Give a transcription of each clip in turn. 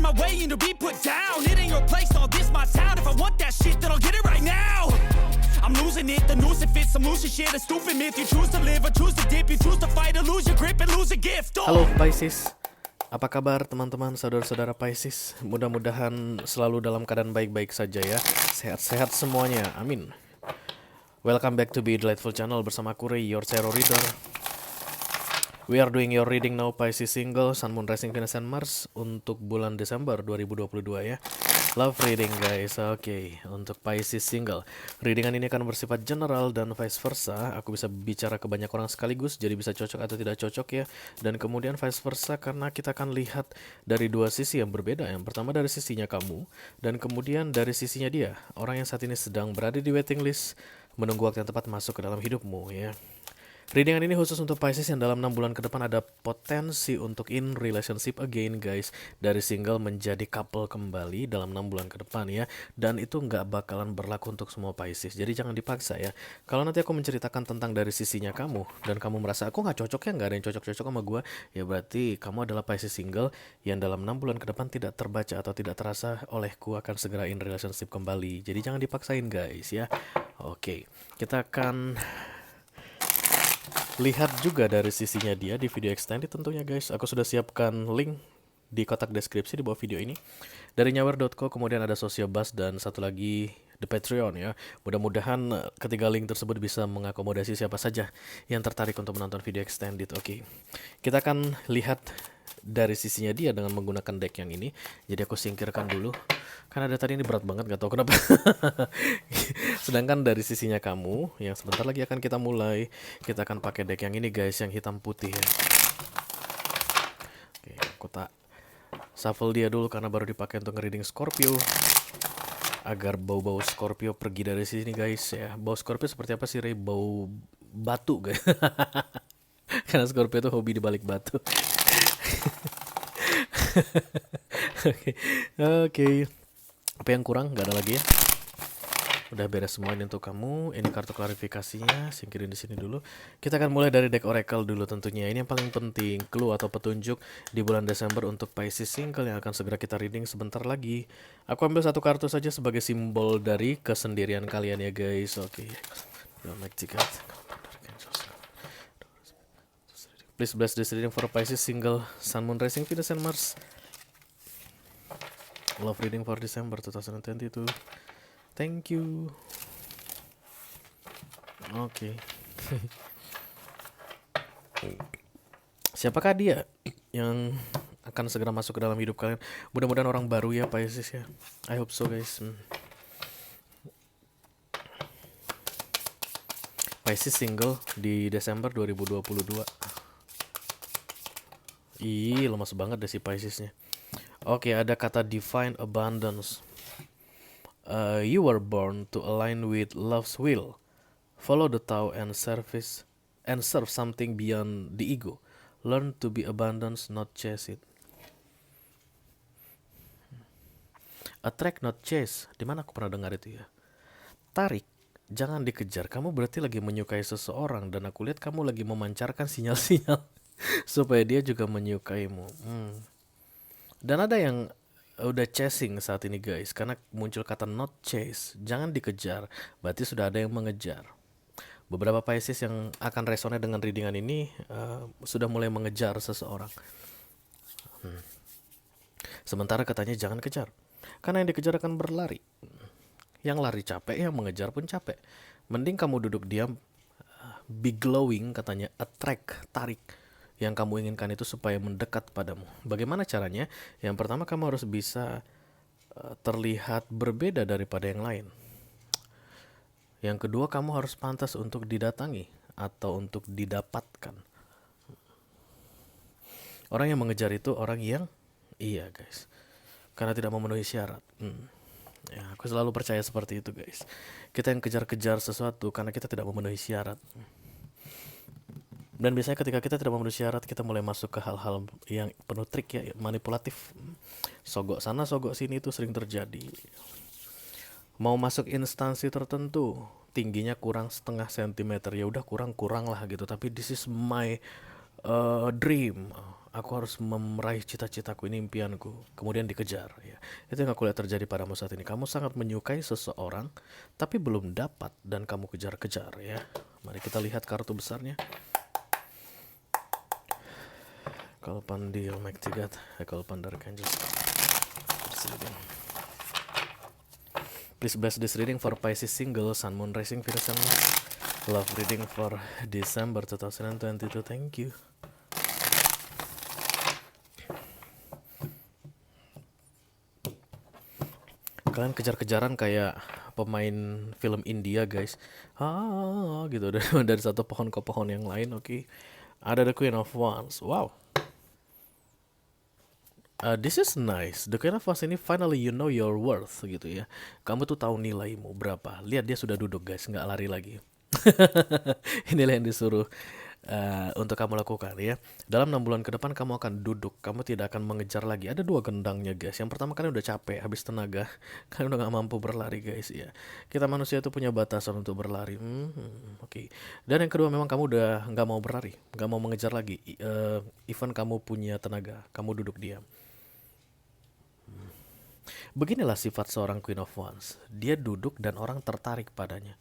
my way and to be put down. It ain't your place, all this my town. If I want that shit, then I'll get it right now. I'm losing it, the noose it fits. I'm losing shit, a stupid myth. You choose to live or choose to dip. You choose to fight or lose your grip and lose a gift. Halo Pisces, apa kabar teman-teman, saudara-saudara Pisces? Mudah-mudahan selalu dalam keadaan baik-baik saja ya. Sehat-sehat semuanya, amin. Welcome back to Be Delightful Channel bersama aku Ray, your tarot reader. We are doing your reading now, Pisces single, Sun, Moon, Rising, Venus, and Mars untuk bulan Desember 2022 ya. Love reading guys, oke. Untuk Pisces single, readingan ini akan bersifat general dan vice versa. Aku bisa bicara ke banyak orang sekaligus, jadi bisa cocok atau tidak cocok ya. Dan kemudian vice versa karena kita akan lihat dari dua sisi yang berbeda. Yang pertama dari sisinya kamu, dan kemudian dari sisinya dia, orang yang saat ini sedang berada di waiting list, menunggu waktu yang tepat masuk ke dalam hidupmu ya. Readingan ini khusus untuk Pisces yang dalam 6 bulan ke depan ada potensi untuk in relationship again guys. Dari single menjadi couple kembali dalam 6 bulan ke depan ya. Dan itu nggak bakalan berlaku untuk semua Pisces. Jadi jangan dipaksa ya. Kalau nanti aku menceritakan tentang dari sisinya kamu, dan kamu merasa aku nggak cocok ya, nggak ada yang cocok-cocok sama gue, ya berarti kamu adalah Pisces single yang dalam 6 bulan ke depan tidak terbaca atau tidak terasa olehku akan segera in relationship kembali. Jadi jangan dipaksain guys ya. Oke, kita akan lihat juga dari sisinya dia di video extended tentunya guys. Aku sudah siapkan link di kotak deskripsi di bawah video ini. Dari nyawer.co, kemudian ada Sociobus, dan satu lagi The Patreon ya. Mudah-mudahan ketiga link tersebut bisa mengakomodasi siapa saja yang tertarik untuk menonton video extended. Oke, kita akan lihat dari sisinya dia dengan menggunakan deck yang ini. Jadi aku singkirkan dulu karena ada tadi ini berat banget, gak tahu kenapa. Sedangkan dari sisinya kamu yang sebentar lagi akan kita mulai, kita akan pakai deck yang ini guys, yang hitam putih ya. Oke, aku tak shuffle dia dulu karena baru dipakai untuk nge-reading Scorpio, agar bau-bau Scorpio pergi dari sini guys ya. Bau Scorpio seperti apa sih Ray? Bau batu guys. Karena Scorpio itu hobi di balik batu. Oke. Apa yang kurang? Gak ada lagi ya. Udah beres semua ini untuk kamu. Ini kartu klarifikasinya, singkirin di sini dulu. Kita akan mulai dari deck Oracle dulu tentunya. Ini yang paling penting, clue atau petunjuk di bulan Desember untuk Pisces single yang akan segera kita reading sebentar lagi. Aku ambil satu kartu saja sebagai simbol dari kesendirian kalian ya guys. Oke. Please bless this reading for Pisces single, Sun, Moon, Rising, Venus, and Mars. Love reading for December 2022. Thank you. Oke. Siapakah dia yang akan segera masuk ke dalam hidup kalian? Mudah-mudahan orang baru ya Pisces ya. I hope so guys. Pisces single di Desember 2022. Ih, lemas banget deh si Piscesnya. Oke, ada kata divine abundance. You were born to align with love's will. Follow the Tao and serve something beyond the ego. Learn to be abundance, not chase it. Attract, not chase. Dimana aku pernah dengar itu ya? Tarik, jangan dikejar. Kamu berarti lagi menyukai seseorang, dan aku lihat kamu lagi memancarkan sinyal-sinyal supaya dia juga menyukaimu. Dan ada yang udah chasing saat ini guys, karena muncul kata not chase, jangan dikejar, berarti sudah ada yang mengejar. Beberapa Pisces yang akan resonate dengan readingan ini sudah mulai mengejar seseorang. Sementara katanya jangan kejar, karena yang dikejar akan berlari. Yang lari capek, yang mengejar pun capek. Mending kamu duduk diam, be glowing katanya, attract, tarik yang kamu inginkan itu supaya mendekat padamu. Bagaimana caranya? Yang pertama, kamu harus bisa terlihat berbeda daripada yang lain. Yang kedua, kamu harus pantas untuk didatangi atau untuk didapatkan. Orang yang mengejar itu orang yang iya guys, karena tidak memenuhi syarat. Ya, aku selalu percaya seperti itu guys. Kita yang kejar-kejar sesuatu karena kita tidak memenuhi syarat. Dan biasanya ketika kita tidak memenuhi syarat, kita mulai masuk ke hal-hal yang penuh trik ya, manipulatif. Sogok sana, sogok sini itu sering terjadi. Mau masuk instansi tertentu, tingginya kurang setengah sentimeter, ya udah kurang lah gitu. Tapi this is my dream. aku harus meraih cita-citaku, ini impianku, kemudian dikejar ya. Itu yang aku lihat terjadi padamu saat ini. Kamu sangat menyukai seseorang tapi belum dapat dan kamu kejar-kejar ya. Mari kita lihat kartu besarnya. Call upon the Almighty God, I call upon the Archangels. Please bless this reading for Pisces single, Sun, Moon, Rising, Venus, and Mars. Love reading for December 2022. Thank you. Kalian kejar-kejaran kayak pemain film India, guys. Gitu dari satu pohon ke pohon yang lain. Oke. Ada the Queen of Wands. Wow. This is nice. The Queen of Wands ini finally you know your worth gitu ya. Kamu tuh tahu nilaimu berapa. Lihat dia sudah duduk, guys, nggak lari lagi. Inilah yang disuruh untuk kamu lakukan ya. Dalam 6 bulan ke depan kamu akan duduk. Kamu tidak akan mengejar lagi. Ada 2 gendangnya, guys. Yang pertama, kalian udah capek, habis tenaga. Kalian udah gak mampu berlari, guys ya. Kita manusia itu punya batasan untuk berlari. Oke. Dan yang kedua, memang kamu udah gak mau berlari, gak mau mengejar lagi. Even kamu punya tenaga, kamu duduk diam. Beginilah sifat seorang Queen of Wands. Dia duduk dan orang tertarik padanya.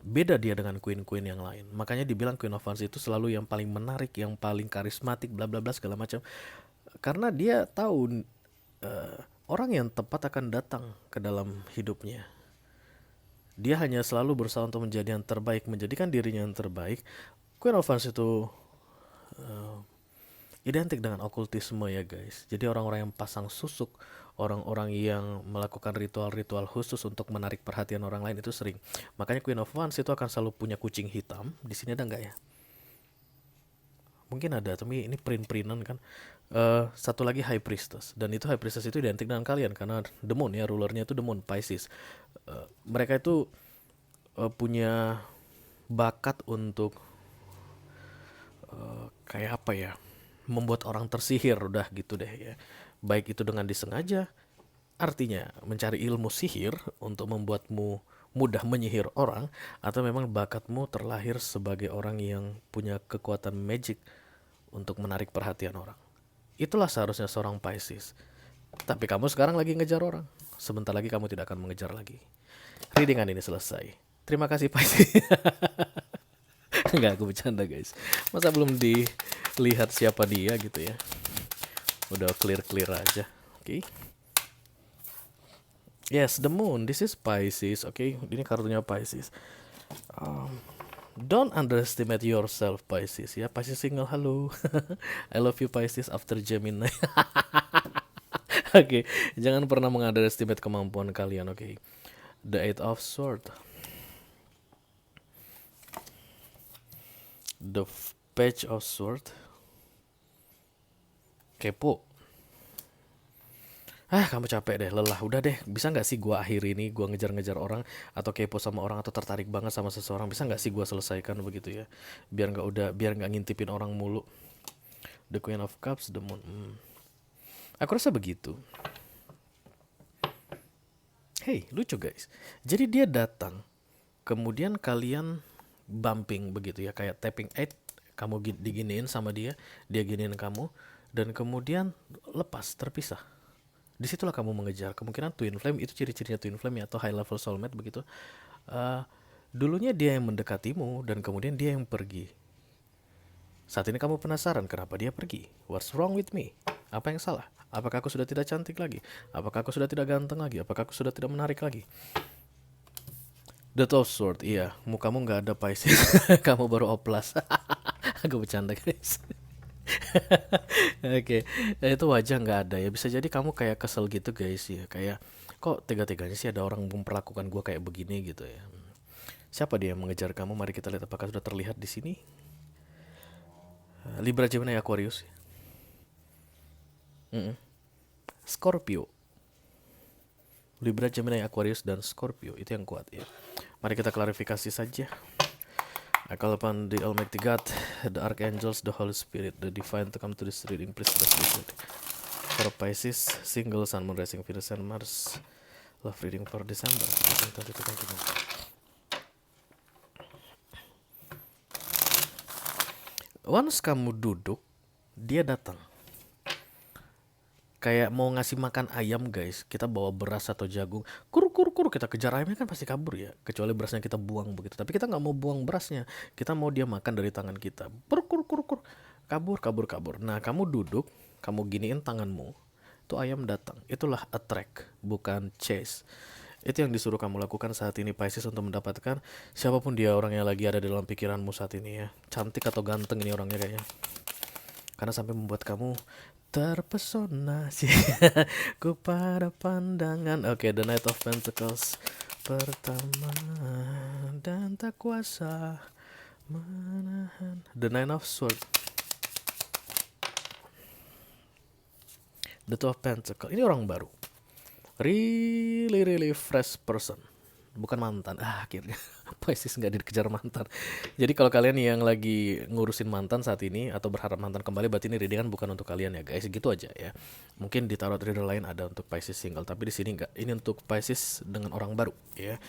Beda dia dengan queen-queen yang lain. Makanya dibilang Queen of Wands itu selalu yang paling menarik, yang paling karismatik, bla bla bla segala macam. Karena dia tahu orang yang tepat akan datang ke dalam hidupnya. Dia hanya selalu berusaha untuk menjadi yang terbaik, menjadikan dirinya yang terbaik. Queen of Wands itu identik dengan okultisme ya, guys. Jadi orang-orang yang pasang susuk, orang-orang yang melakukan ritual-ritual khusus untuk menarik perhatian orang lain itu sering. Makanya Queen of Wands itu akan selalu punya kucing hitam. Di sini ada nggak ya? Mungkin ada, tapi ini print-printan kan. Satu lagi High Priestess. Dan itu High Priestess itu identik dengan kalian karena the moon ya, rulernya itu the moon, Pisces. Mereka itu punya bakat untuk kayak apa ya, membuat orang tersihir, udah gitu deh ya. Baik itu dengan disengaja, artinya mencari ilmu sihir untuk membuatmu mudah menyihir orang, atau memang bakatmu terlahir sebagai orang yang punya kekuatan magic untuk menarik perhatian orang. Itulah seharusnya seorang Pisces. Tapi kamu sekarang lagi ngejar orang. Sebentar lagi kamu tidak akan mengejar lagi. Readingan ini selesai. Terima kasih Pisces. Enggak, aku bercanda, guys. Masa belum dilihat siapa dia gitu ya. Udah clear aja. Oke. Yes, the moon. This is Pisces. Oke, ini kartunya Pisces. Don't underestimate yourself, Pisces ya. Pisces single, halo. I love you Pisces after Gemini. Oke, jangan pernah mengunderestimate kemampuan kalian, oke. The Eight of Swords. The Page of Swords. Kepo. Kamu capek deh, lelah. Udah deh, bisa gak sih gue akhiri ini, gue ngejar-ngejar orang, atau kepo sama orang, atau tertarik banget sama seseorang, bisa gak sih gue selesaikan begitu ya, biar gak ngintipin orang mulu. The Queen of Cups, the Moon. Aku rasa begitu. Hey, lucu guys. Jadi dia datang, kemudian kalian bumping begitu ya, kayak tapping eight, kamu diginiin sama dia giniin kamu, dan kemudian lepas, terpisah. Disitulah kamu mengejar. Kemungkinan twin flame, itu ciri-cirinya twin flame ya, atau high level soulmate begitu. Dulunya dia yang mendekatimu, dan kemudian dia yang pergi. Saat ini kamu penasaran kenapa dia pergi. What's wrong with me? Apa yang salah? Apakah aku sudah tidak cantik lagi? Apakah aku sudah tidak ganteng lagi? Apakah aku sudah tidak menarik lagi? The Two of Swords, iya, mukamu gak ada Pisces. Kamu baru oplas. Aku bercanda guys. Oke, itu wajah nggak ada ya. Bisa jadi kamu kayak kesel gitu guys ya, kayak kok tega-teganya sih ada orang memperlakukan gue kayak begini gitu ya. Siapa dia yang mengejar kamu? Mari kita lihat apakah sudah terlihat di sini. Libra, Gemini, Aquarius. Scorpio. Libra, Gemini, Aquarius, dan Scorpio itu yang kuat ya. Mari kita klarifikasi saja. I call upon the Almighty God, the Archangels, the Holy Spirit, the Divine to come to this reading. Please bless this reading. For Pisces, single, Sun, Moon, Rising, Venus, and Mars. Love reading for December. Once kamu duduk Dia datang kayak mau ngasih makan ayam guys, kita bawa beras atau jagung, kur kur kur, kita kejar ayamnya kan pasti kabur ya, kecuali berasnya kita buang begitu. Tapi kita nggak mau buang berasnya, kita mau dia makan dari tangan kita, kur kur kur kur, kabur kabur kabur. Nah kamu duduk, kamu giniin tanganmu, tuh ayam datang. Itulah attract, bukan chase. Itu yang disuruh kamu lakukan saat ini Pisces, untuk mendapatkan siapapun dia orang yang lagi ada dalam pikiranmu saat ini ya. Cantik atau ganteng ini orangnya kayaknya, karena sampai membuat kamu terpesona sih kepada pandangan. Oke, The Knight of Pentacles pertama, dan tak kuasa menahan. The Nine of Swords, The Two of Pentacles. Ini orang baru, really fresh person, bukan mantan. Akhirnya Pisces nggak dikejar mantan. Jadi kalau kalian yang lagi ngurusin mantan saat ini atau berharap mantan kembali, berarti ini readingan bukan untuk kalian ya guys. Gitu aja ya. Mungkin di tarot reader lain ada untuk Pisces single, tapi di sini nggak. Ini untuk Pisces dengan orang baru ya.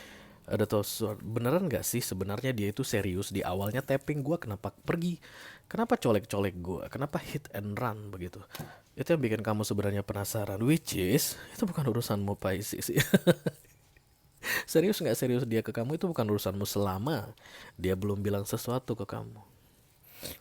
Ada tuh, beneran nggak sih sebenarnya dia itu serius? Di awalnya tapping gue, kenapa pergi? Kenapa colek-colek gue? Kenapa hit and run begitu? Itu yang bikin kamu sebenarnya penasaran. Which is itu bukan urusanmu Pisces. Serius nggak serius dia ke kamu itu bukan urusanmu selama dia belum bilang sesuatu ke kamu.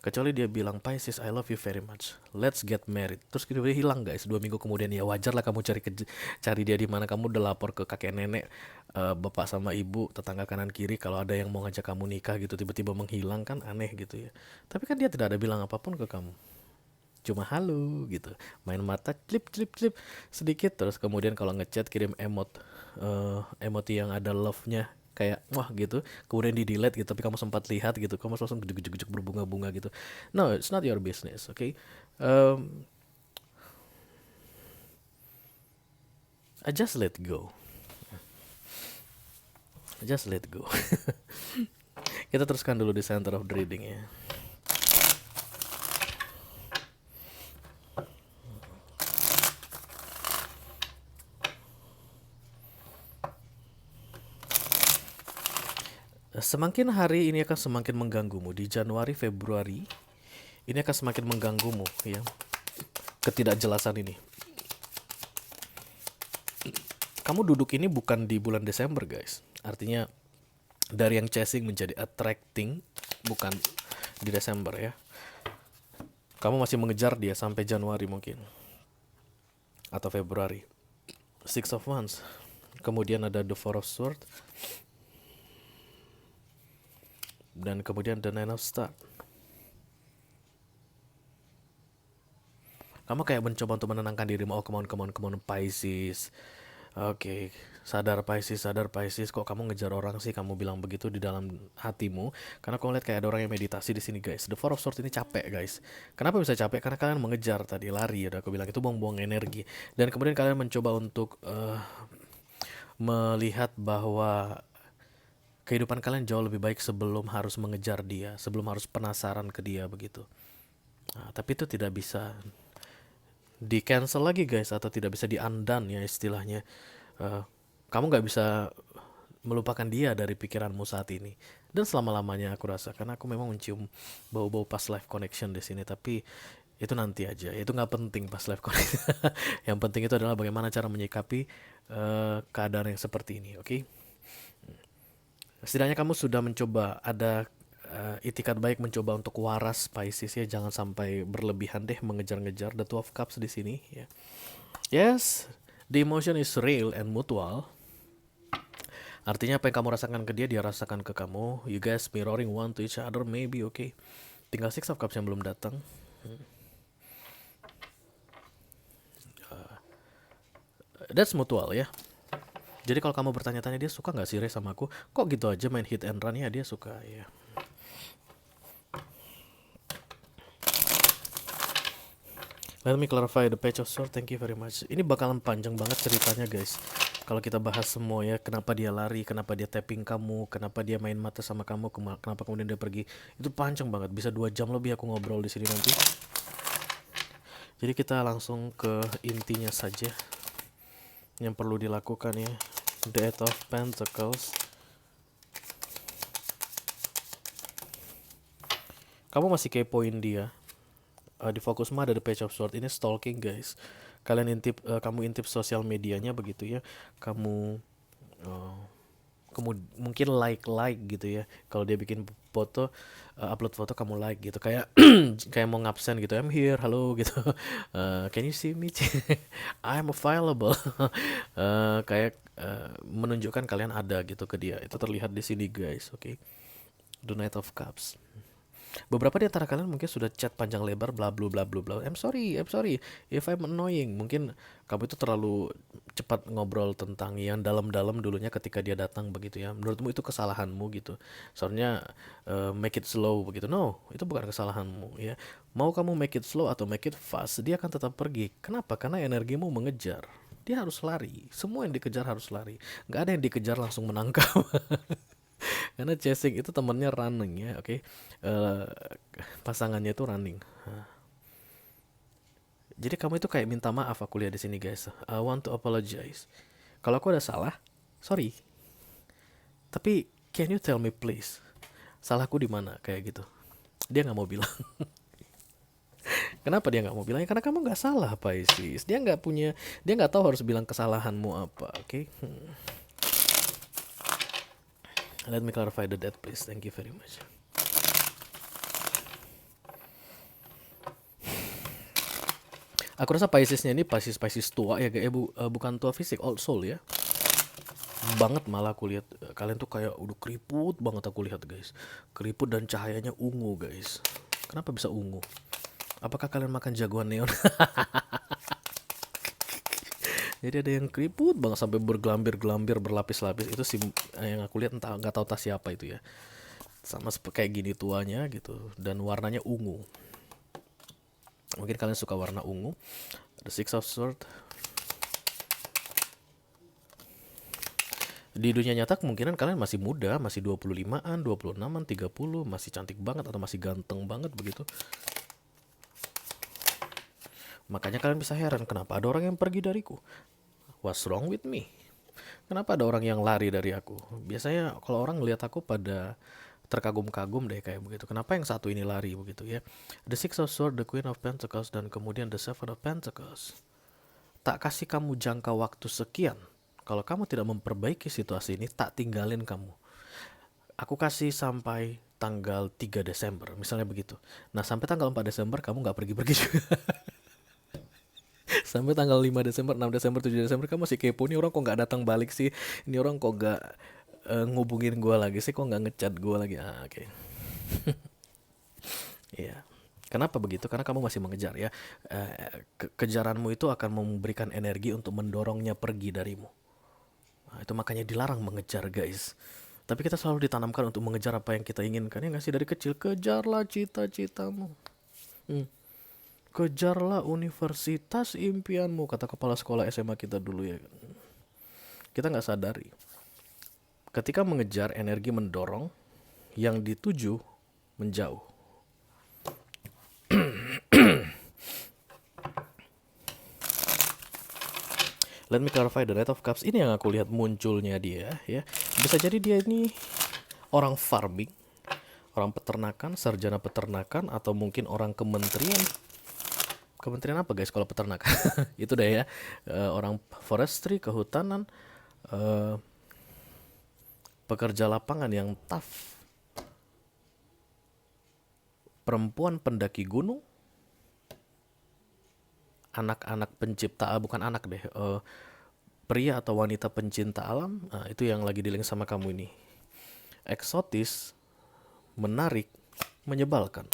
Kecuali dia bilang, Pisces I love you very much, let's get married, terus dia hilang guys 2 minggu kemudian, ya wajar lah kamu cari dia di mana. Kamu udah lapor ke kakek nenek, bapak sama ibu, tetangga kanan kiri, kalau ada yang mau ngajak kamu nikah gitu, tiba-tiba menghilang, kan aneh gitu ya. Tapi kan dia tidak ada bilang apapun ke kamu, cuma halo gitu, main mata clip sedikit, terus kemudian kalau ngechat kirim emoti yang ada love-nya kayak wah gitu, kemudian di delete gitu, tapi kamu sempat lihat gitu, kamu langsung gejuk berbunga-bunga gitu. No, it's not your business, okay? I just let go. Kita teruskan dulu di center of the reading ya. Semakin hari ini akan semakin mengganggumu. Di Januari, Februari ini akan semakin mengganggumu ya, ketidakjelasan ini. Kamu duduk ini bukan di bulan Desember guys. Artinya dari yang chasing menjadi attracting, bukan di Desember ya. Kamu masih mengejar dia sampai Januari mungkin, atau Februari. Six of Wands, kemudian ada The Four of Swords, dan kemudian The Nine of Swords. Kamu kayak mencoba untuk menenangkan dirimu. Oh, come on Pisces. Oke, sadar Pisces, kok kamu ngejar orang sih? Kamu bilang begitu di dalam hatimu, karena aku lihat kayak ada orang yang meditasi di sini guys. The Four of Swords ini capek guys. Kenapa bisa capek? Karena kalian mengejar tadi, lari, udah aku bilang itu buang-buang energi. Dan kemudian kalian mencoba untuk melihat bahwa kehidupan kalian jauh lebih baik sebelum harus mengejar dia, sebelum harus penasaran ke dia begitu. Nah, tapi itu tidak bisa di cancel lagi guys, atau tidak bisa di undone ya istilahnya. Kamu nggak bisa melupakan dia dari pikiranmu saat ini dan selama-lamanya aku rasa, karena aku memang mencium bau-bau past life connection di sini. Tapi itu nanti aja, itu nggak penting past life connection. Yang penting itu adalah bagaimana cara menyikapi keadaan yang seperti ini, oke? Setidaknya kamu sudah mencoba, ada itikat baik mencoba untuk waras Pisces ya, jangan sampai berlebihan deh mengejar-ngejar. The Two of Cups di sini ya. Yes, the emotion is real and mutual. Artinya apa yang kamu rasakan ke dia, dia rasakan ke kamu. You guys mirroring one to each other maybe, okay. Tinggal Six of Cups yang belum datang. That's mutual ya. Jadi kalau kamu bertanya-tanya dia suka nggak sih Ray sama aku, kok gitu aja main hit and run ya, dia suka ya. Let me clarify the Page of Swords. Thank you very much. Ini bakalan panjang banget ceritanya guys, kalau kita bahas semua ya. Kenapa dia lari, kenapa dia tapping kamu, kenapa dia main mata sama kamu, kenapa kemudian dia pergi. Itu panjang banget, bisa 2 jam lebih aku ngobrol di sini nanti. Jadi kita langsung ke intinya saja yang perlu dilakukan ya. The Eight of Pentacles. Kamu masih kepoin dia. Di fokus mah ada the Page of Sword. Ini stalking guys. Kamu intip sosial medianya begitu ya. Kamu uh, mungkin like gitu ya. Kalau dia bikin foto, upload foto kamu like gitu. Kayak kayak mau ngabsen gitu. I'm here, halo gitu. Can you see me? I'm available. Kayak menunjukkan kalian ada gitu ke dia. Itu terlihat di sini guys. Oke. The Knight of Cups. Beberapa di antara kalian mungkin sudah chat panjang lebar bla bla bla bla bla. I'm sorry if I'm annoying. Mungkin kamu itu terlalu cepat ngobrol tentang yang dalam-dalam dulunya ketika dia datang begitu ya. Menurutmu itu kesalahanmu gitu. Soalnya make it slow begitu. No, itu bukan kesalahanmu ya. Mau kamu make it slow atau make it fast, dia akan tetap pergi. Kenapa? Karena energimu mengejar. Dia harus lari. Semua yang dikejar harus lari. Nggak ada yang dikejar langsung menangkap. Karena chasing itu temennya running ya, oke. Pasangannya itu running. Jadi kamu itu kayak minta maaf aku lihat di sini guys. I want to apologize. Kalau aku ada salah, sorry. Tapi can you tell me please, salahku di mana kayak gitu? Dia nggak mau bilang. Kenapa dia nggak mau bilang? Karena kamu nggak salah, Pisces. Dia nggak tahu harus bilang kesalahanmu apa, oke? Let me clarify the death please. Thank you very much. Aku rasa Piscesnya ini Pisces tua ya kayak bukan tua fisik, old soul ya. Banget malah aku lihat kalian tuh kayak udah keriput banget aku lihat guys. Keriput dan cahayanya ungu guys. Kenapa bisa ungu? Apakah kalian makan jagoan neon? Jadi ada yang keriput banget sampai bergelambir berlapis-lapis. Itu sih yang aku lihat, entah nggak tahu tas siapa itu ya. Sama kayak gini tuanya gitu dan warnanya ungu. Mungkin kalian suka warna ungu. The Six of Swords. Di dunia nyata kemungkinan kalian masih muda, masih 25-an, 26-an, 30, masih cantik banget atau masih ganteng banget begitu. Makanya kalian bisa heran kenapa ada orang yang pergi dariku. What's wrong with me? Kenapa ada orang yang lari dari aku? Biasanya kalau orang ngelihat aku pada terkagum-kagum deh kayak begitu. Kenapa yang satu ini lari begitu ya? The Six of Swords, the Queen of Pentacles, dan kemudian the Seven of Pentacles. Tak kasih kamu jangka waktu sekian. Kalau kamu tidak memperbaiki situasi ini, tak tinggalin kamu. Aku kasih sampai tanggal 3 Desember, misalnya begitu. Nah, sampai tanggal 4 Desember kamu nggak pergi-pergi juga. Sampai tanggal 5 Desember, 6 Desember, 7 Desember kamu masih kepo, nih orang kok nggak datang balik sih, ini orang kok nggak ngubungin gue lagi sih, kok nggak ngechat gue lagi. Oke. Iya. Kenapa begitu? Karena kamu masih mengejar ya. Kejaranmu itu akan memberikan energi untuk mendorongnya pergi darimu. Nah, itu makanya dilarang mengejar guys. Tapi kita selalu ditanamkan untuk mengejar apa yang kita inginkan ya nggak sih, dari kecil. Kejarlah cita-citamu. Kejarlah universitas impianmu, kata kepala sekolah SMA kita dulu ya. Kita nggak sadari. Ketika mengejar, energi mendorong, yang dituju menjauh. Let me clarify the Knight of Cups. Ini yang aku lihat munculnya dia ya. Bisa jadi dia ini orang farming, orang peternakan, sarjana peternakan, atau mungkin orang kementerian. Kementerian apa guys kalau peternakan? Itu deh ya. Orang forestry, kehutanan, pekerja lapangan yang tough, perempuan pendaki gunung, anak-anak pencipta, bukan anak deh, pria atau wanita pencinta alam. Nah, itu yang lagi di-link sama kamu ini. Eksotis, menarik, menyebalkan.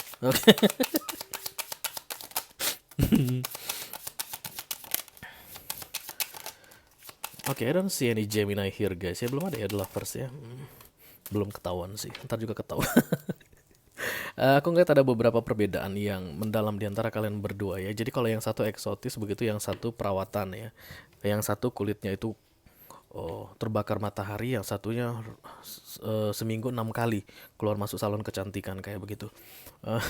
Oke, I don't see any Gemini here guys. Ya belum ada ya The Lovers ya. Belum ketahuan sih. Ntar juga ketahuan. Aku ngeliat ada beberapa perbedaan yang mendalam di antara kalian berdua ya. Jadi kalau yang satu eksotis begitu, yang satu perawatan ya. Yang satu kulitnya itu terbakar matahari, yang satunya seminggu 6 kali keluar masuk salon kecantikan kayak begitu.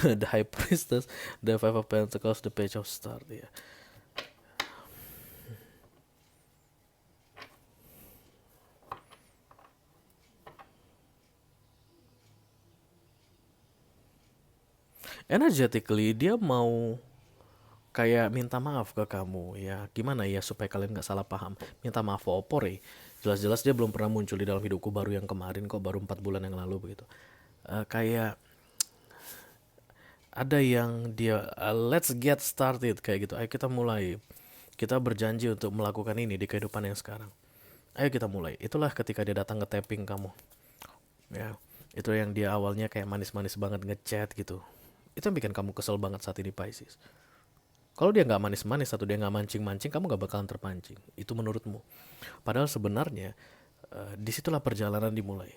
The High Priestess, the Five of Pentacles, the Page of Stars ya. Energetically dia mau kayak minta maaf ke kamu ya. Gimana ya supaya kalian nggak salah paham. Minta maaf opor ya. Jelas-jelas dia belum pernah muncul di dalam hidupku, baru yang kemarin kok, baru 4 bulan yang lalu begitu. Kayak ada yang dia let's get started kayak gitu. Ayo kita mulai. Kita berjanji untuk melakukan ini di kehidupan yang sekarang. Ayo kita mulai. Itulah ketika dia datang nge-tapping kamu. Ya, itu yang dia awalnya kayak manis-manis banget ngechat gitu. Itu yang bikin kamu kesel banget saat ini Pisces. Kalau dia nggak manis-manis atau dia nggak mancing-mancing, kamu nggak bakalan terpancing. Itu menurutmu. Padahal sebenarnya disitulah perjalanan dimulai.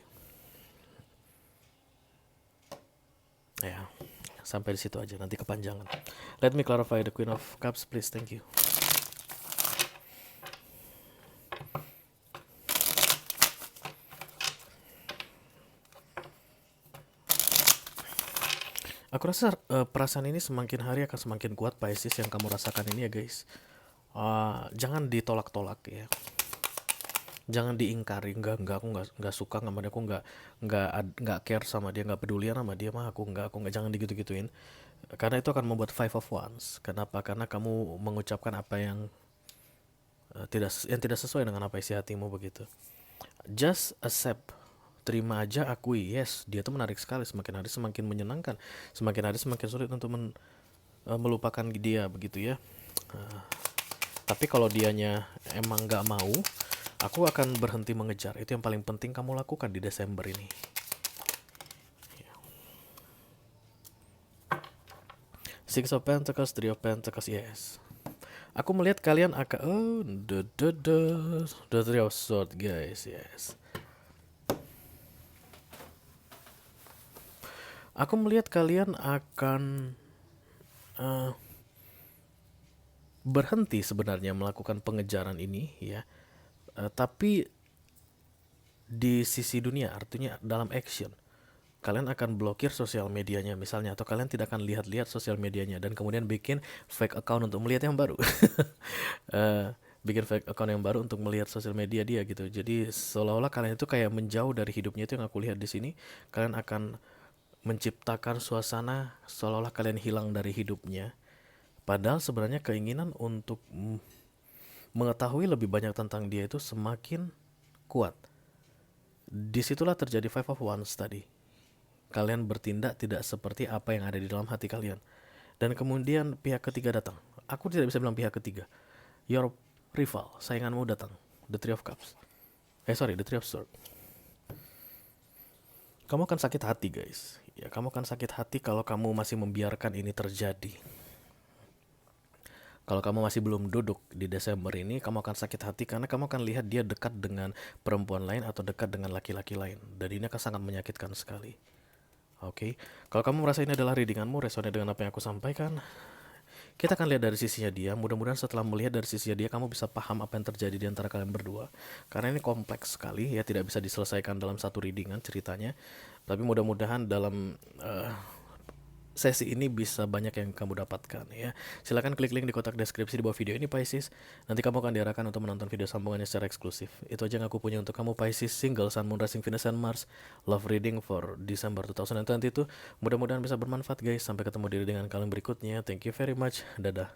Ya, sampai di situ aja. Nanti kepanjangan. Let me clarify the Queen of Cups, please. Thank you. Aku rasa perasaan ini semakin hari akan semakin kuat Pisces yang kamu rasakan ini ya guys. Jangan ditolak-tolak ya. Jangan diingkari. Enggak, aku nggak suka sama dia, aku nggak care sama dia, nggak pedulian sama dia mah aku nggak, jangan digitu-gituin. Karena itu akan membuat Five of Wands. Kenapa? Karena kamu mengucapkan apa yang tidak sesuai dengan apa isi hatimu begitu. Just accept, terima aja, akui, yes, dia tuh menarik sekali, semakin hari semakin menyenangkan, semakin hari semakin sulit untuk melupakan dia begitu ya. Tapi kalau dianya emang nggak mau, aku akan berhenti mengejar. Itu yang paling penting kamu lakukan di Desember ini. Six of Pentacles, Three of Pentacles, yes. Aku melihat kalian akan the Three of Swords guys, yes. Aku melihat kalian akan berhenti sebenarnya melakukan pengejaran ini ya. Tapi di sisi dunia, artinya dalam action. Kalian akan blokir sosial medianya misalnya, atau kalian tidak akan lihat-lihat sosial medianya dan kemudian bikin fake account untuk melihat yang baru. Bikin fake account yang baru untuk melihat sosial media dia gitu. Jadi seolah-olah kalian itu kayak menjauh dari hidupnya. Itu yang aku lihat di sini. Kalian akan menciptakan suasana seolah-olah kalian hilang dari hidupnya. Padahal sebenarnya keinginan untuk mengetahui lebih banyak tentang dia itu semakin kuat. Disitulah terjadi Five of Wands tadi. Kalian bertindak tidak seperti apa yang ada di dalam hati kalian. Dan kemudian pihak ketiga datang. Aku tidak bisa bilang pihak ketiga. Your rival, sainganmu datang. The Three of Cups. The Three of Swords. Kamu akan sakit hati guys. Ya, kamu akan sakit hati kalau kamu masih membiarkan ini terjadi. Kalau kamu masih belum duduk di Desember ini, kamu akan sakit hati karena kamu akan lihat dia dekat dengan perempuan lain atau dekat dengan laki-laki lain. Dan ini akan sangat menyakitkan sekali. Oke, kalau kamu merasa ini adalah readinganmu, resonate dengan apa yang aku sampaikan, kita akan lihat dari sisinya dia. Mudah-mudahan setelah melihat dari sisinya dia, kamu bisa paham apa yang terjadi di antara kalian berdua. Karena ini kompleks sekali, ya tidak bisa diselesaikan dalam satu readingan ceritanya. Tapi mudah-mudahan dalam sesi ini bisa banyak yang kamu dapatkan ya. Silakan klik link di kotak deskripsi di bawah video ini Pisces. Nanti kamu akan diarahkan untuk menonton video sambungannya secara eksklusif. Itu aja yang aku punya untuk kamu Pisces, single, Sun, Moon, Rising, Venus, and Mars, love reading for December 2022. Mudah-mudahan bisa bermanfaat guys. Sampai ketemu di readingan kalian berikutnya. Thank you very much. Dadah.